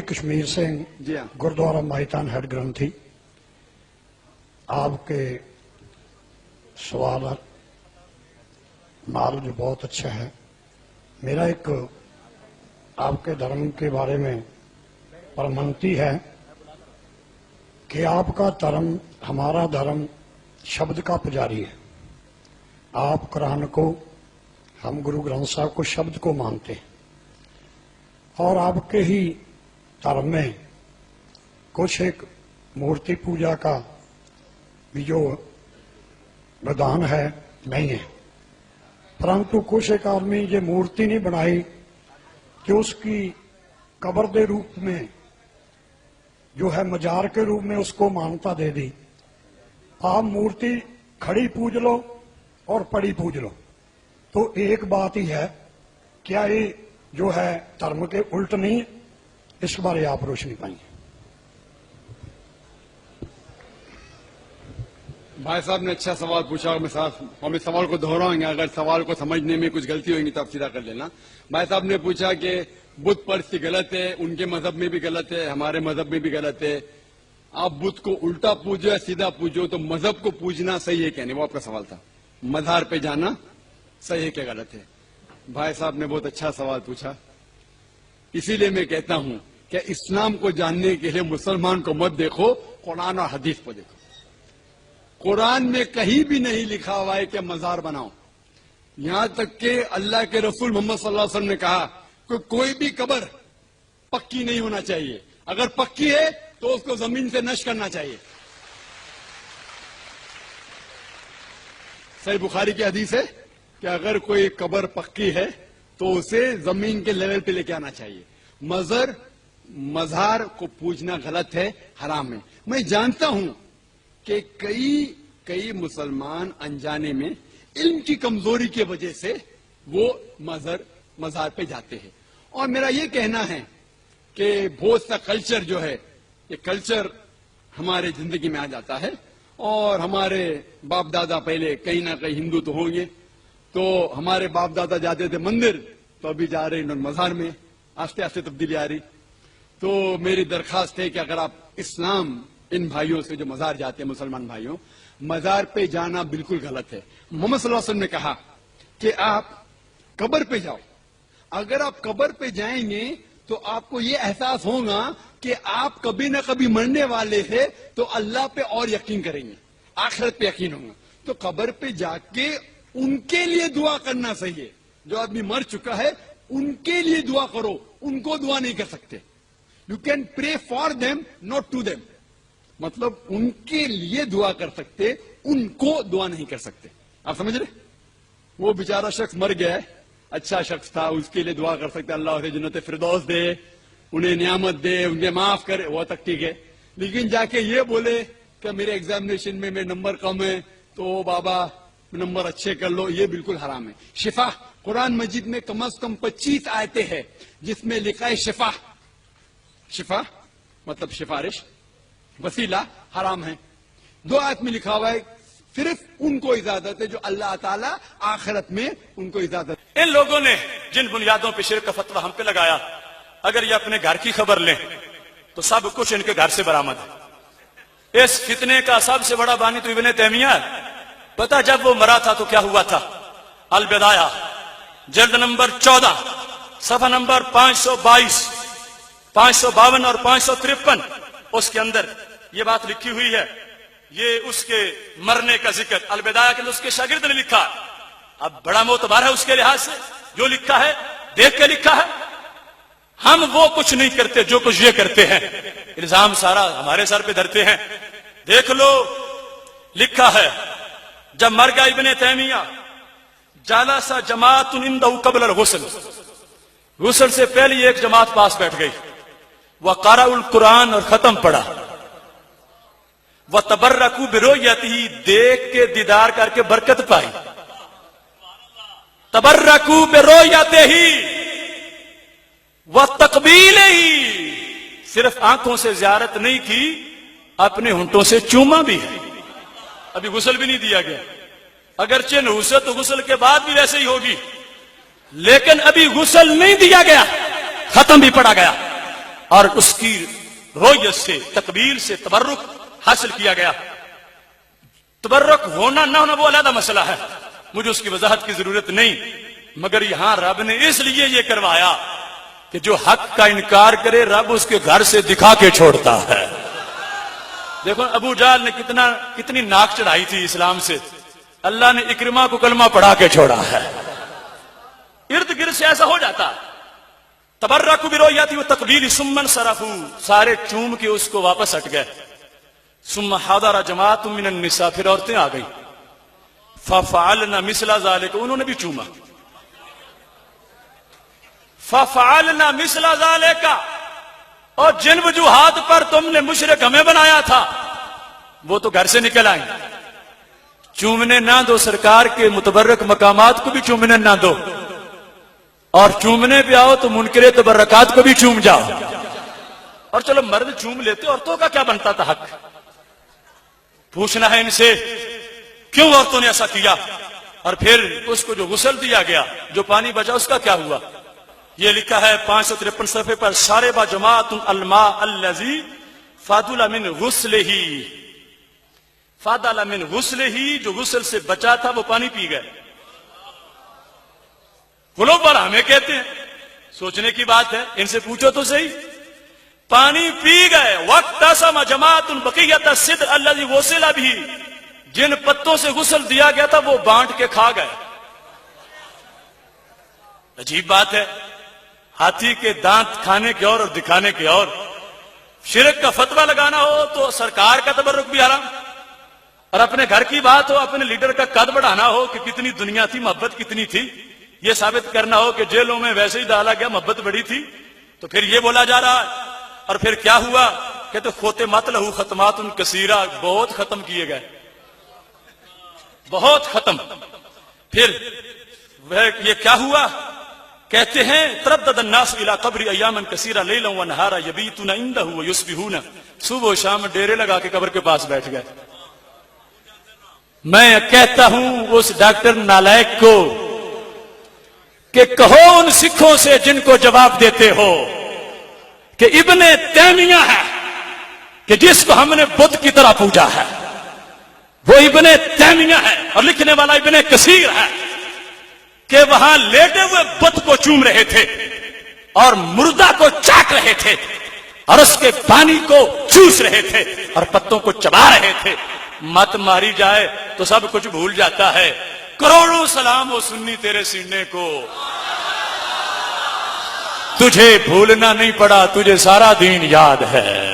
کشمیر سے جی ہاں گردوارا مائتان ہیڈ گرنتھی. آپ کے سوال نالج بہت اچھا ہے. میرا ایک آپ کے دھرم کے بارے میں پرمنتی ہے کہ آپ کا دھرم ہمارا دھرم شبد کا پجاری ہے. آپ قرآن کو، ہم گرو گرنتھ صاحب کو شبد کو مانتے ہیں، اور آپ کے ہی دھرم میں کچھ ایک مورتی پوجا کا بھی جو ودھان ہے نہیں ہے، پرنتو کچھ ایک آدمی یہ مورتی نہیں بنائی کہ اس کی قبر دے روپ میں جو ہے مجار کے روپ میں اس کو مانتا دے دی. آپ مورتی کھڑی پوج لو اور پڑی پوج لو تو ایک بات ہی ہے. کیا یہ جو ہے دھرم کے الٹ نہیں ہے؟ اس بارے آپ روشنی پائیں. بھائی صاحب نے اچھا سوال پوچھا. ہم اس سوال کو دہرائیں گے، اگر سوال کو سمجھنے میں کچھ غلطی ہوگی گی تو آپ سیدھا کر لینا. بھائی صاحب نے پوچھا کہ بت پرستی غلط ہے، ان کے مذہب میں بھی غلط ہے، ہمارے مذہب میں بھی غلط ہے. آپ بت کو الٹا پوجو یا سیدھا پوجو، تو مذہب کو پوجنا صحیح ہے کیا نہیں، وہ آپ کا سوال تھا. مزار پہ جانا صحیح ہے کیا غلط ہے؟ بھائی صاحب نے بہت اچھا سوال پوچھا. اسی لیے میں کہتا ہوں کہ اسلام کو جاننے کے لیے مسلمان کو مت دیکھو، قرآن اور حدیث کو دیکھو. قرآن میں کہیں بھی نہیں لکھا ہوا ہے کہ مزار بناؤ. یہاں تک کہ اللہ کے رسول محمد صلی اللہ علیہ وسلم نے کہا کہ کوئی بھی قبر پکی نہیں ہونا چاہیے، اگر پکی ہے تو اس کو زمین سے نشر کرنا چاہیے. صحیح بخاری کی حدیث ہے کہ اگر کوئی قبر پکی ہے تو اسے زمین کے لیول پہ لے کے آنا چاہیے. مزار کو پوجنا غلط ہے، حرام ہے. میں جانتا ہوں کہ کئی مسلمان انجانے میں علم کی کمزوری کی وجہ سے وہ مزار پہ جاتے ہیں. اور میرا یہ کہنا ہے کہ بہت سا کلچر جو ہے، یہ کلچر ہمارے زندگی میں آ جاتا ہے. اور ہمارے باپ دادا پہلے کہیں نہ کہیں ہندو تو ہوں گے، تو ہمارے باپ دادا جاتے تھے مندر، تو ابھی جا رہے ہیں مزار میں. آہستہ آہستہ تبدیلی آ رہی. تو میری درخواست ہے کہ اگر آپ اسلام ان بھائیوں سے جو مزار جاتے ہیں، مسلمان بھائیوں، مزار پہ جانا بالکل غلط ہے. محمد صلی اللہ علیہ وسلم نے کہا کہ آپ قبر پہ جاؤ. اگر آپ قبر پہ جائیں گے تو آپ کو یہ احساس ہوگا کہ آپ کبھی نہ کبھی مرنے والے ہیں، تو اللہ پہ اور یقین کریں گے، آخرت پہ یقین ہوگا. تو قبر پہ جا کے ان کے لیے دعا کرنا صحیح ہے. جو آدمی مر چکا ہے ان کے لیے دعا کرو، ان کو دعا نہیں کر سکتے. You can pray for them not to them. مطلب ان کے لیے دعا کر سکتے، ان کو دعا نہیں کر سکتے. آپ سمجھ رہے؟ وہ بیچارہ شخص مر گیا ہے، اچھا شخص تھا، اس کے لیے دعا کر سکتے اللہ اسے جنت فردوس دے، انہیں نعمت دے، انہیں معاف کرے، وہ تک ٹھیک ہے. لیکن جا کے یہ بولے کہ میرے ایگزامینیشن میں میرے نمبر کم ہے تو بابا نمبر اچھے کر لو، یہ بالکل حرام ہے. شفا، قرآن مجید میں کم از کم 25 آیتیں ہیں جس میں لکھا ہے شفا. شفا مطلب سفارش، وسیلہ حرام ہے. 2 آیت میں لکھا ہوا ہے صرف ان کو اجازت ہے جو اللہ تعالیٰ آخرت میں ان کو اجازت. ان لوگوں نے جن بنیادوں پہ شرک کا فتویٰ ہم پہ لگایا، اگر یہ اپنے گھر کی خبر لیں تو سب کچھ ان کے گھر سے برآمد ہے. اس فتنے کا سب سے بڑا بانی تو ابن تیمیہ ہے. پتہ جب وہ مرا تھا تو کیا ہوا تھا؟ البدایہ جلد نمبر 14 صفحہ نمبر 522، 552 اور 553، اس کے اندر یہ بات لکھی ہوئی ہے. یہ اس کے مرنے کا ذکر البدایہ کے اس کے شاگرد نے لکھا. اب بڑا معتبر ہے اس کے لحاظ سے، جو لکھا ہے دیکھ کے لکھا ہے. ہم وہ کچھ نہیں کرتے جو کچھ یہ کرتے ہیں. الزام سارا ہمارے سر پہ دھرتے ہیں. دیکھ لو لکھا ہے جب مر گیا ابن تیمیہ، جالس جماعت عنده قبل الغسل، غسل سے پہلے ایک جماعت پاس بیٹھ گئی. وقرأ القرآن، اور ختم پڑھا. وتبرکوا برؤیتہ، دیکھ کے دیدار کر کے برکت پائی. تبرکوا برؤیتہ وتقبیلہ، صرف آنکھوں سے زیارت نہیں کی، اپنے ہونٹوں سے چوما بھی ہے. ابھی غسل بھی نہیں دیا گیا. اگرچہ نحوست تو غسل کے بعد بھی ویسے ہی ہوگی، لیکن ابھی غسل نہیں دیا گیا، ختم بھی پڑا گیا. اور اس کی رویت سے تقبیل سے تبرک حاصل کیا گیا. تبرک ہونا نہ ہونا وہ علیحدہ مسئلہ ہے، مجھے اس کی وضاحت کی ضرورت نہیں، مگر یہاں رب نے اس لیے یہ کروایا کہ جو حق کا انکار کرے رب اس کے گھر سے دکھا کے چھوڑتا ہے. دیکھو ابو جہل نے کتنی ناک چڑھائی تھی اسلام سے، اللہ نے اکرمہ کو کلمہ پڑھا کے چھوڑا ہے. ارد گرد سے ایسا ہو جاتا. تبرک برؤیتی و تقبیل ثم انصرفوا، سارے چوم کے اس کو واپس ہٹ گئے. ثم حضر جماعت من النساء، پھر عورتیں آ گئی. ففعلن مثل ذلك، انہوں نے بھی چوما. ففعلن مثل ذلك، اور جن وجوہات پر تم نے مشرک ہمیں بنایا تھا وہ تو گھر سے نکل آئیں. چومنے نہ دو سرکار کے متبرک مقامات کو بھی چومنے نہ دو، اور چومنے پہ آؤ تو منکر تبرکات کو بھی چوم جاؤ. اور چلو مرد چوم لیتے، عورتوں کا کیا بنتا تھا حق؟ پوچھنا ہے ان سے کیوں عورتوں نے ایسا کیا. اور پھر اس کو جو غسل دیا گیا، جو پانی بچا، اس کا کیا ہوا؟ یہ لکھا ہے 553 صفحے پر، شاربا جماعت الماء الذی فاضل من غسلہ، فاضل من غسلہ، جو غسل سے بچا تھا وہ پانی پی گئے. کلو پر ہمیں کہتے ہیں، سوچنے کی بات ہے، ان سے پوچھو تو صحیح. پانی پی گئے. واقتسم جماعت بقیۃ الصدر الذی غسل بھی، جن پتوں سے غسل دیا گیا تھا وہ بانٹ کے کھا گئے. عجیب بات ہے، ہاتھی کے دانت کھانے کے اور دکھانے کے اور. شرک کا فتویٰ لگانا ہو تو سرکار کا تبرک بھی حرام، اور اپنے گھر کی بات ہو، اپنے لیڈر کا قد بڑھانا ہو کہ کتنی دنیا تھی، محبت کتنی تھی، یہ ثابت کرنا ہو کہ جیلوں میں ویسے ہی ڈالا گیا، محبت بڑی تھی، تو پھر یہ بولا جا رہا ہے. اور پھر کیا ہوا؟ کہتے ختمت لہو ختمات کثیرہ، بہت ختم کیے گئے، بہت ختم. پھر یہ کیا ہوا؟ کہتے ہیں تردد الناس الی قبر ایاما کثیرہ لیلا ونہارا یبیتون عندہ ویصبحون، صبح و شام ڈیرے لگا کے قبر کے پاس بیٹھ گئے. میں کہتا ہوں اس ڈاکٹر نالائق کو کہ کہو ان سکھوں سے جن کو جواب دیتے ہو کہ ابن تیمیہ ہے کہ جس کو ہم نے بت کی طرح پوجا ہے، وہ ابن تیمیہ ہے، اور لکھنے والا ابن کثیر ہے، کہ وہاں لیٹے ہوئے بت کو چوم رہے تھے اور مردہ کو چاٹ رہے تھے اور اس کے پانی کو چوس رہے تھے اور پتوں کو چبا رہے تھے. مت ماری جائے تو سب کچھ بھول جاتا ہے. کروڑوں سلام ہو سنی تیرے سینے کو، تجھے بھولنا نہیں پڑا، تجھے سارا دین یاد ہے.